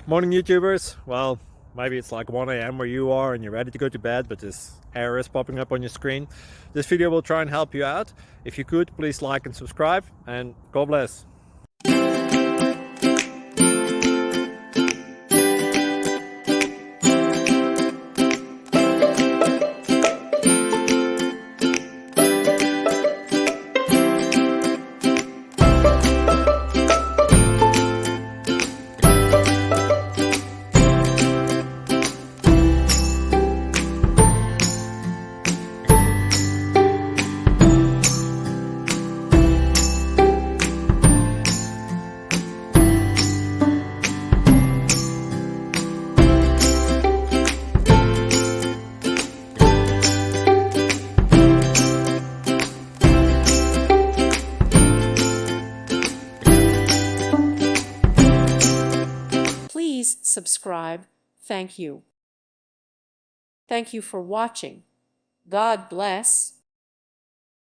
Morning YouTubers. Well, maybe it's like 1 a.m. where you are and you're ready to go to bed, but this error is popping up on your screen. This video will try and help you out. If you could, please like and subscribe, and God bless. Please subscribe. Thank you. Thank you for watching. God bless.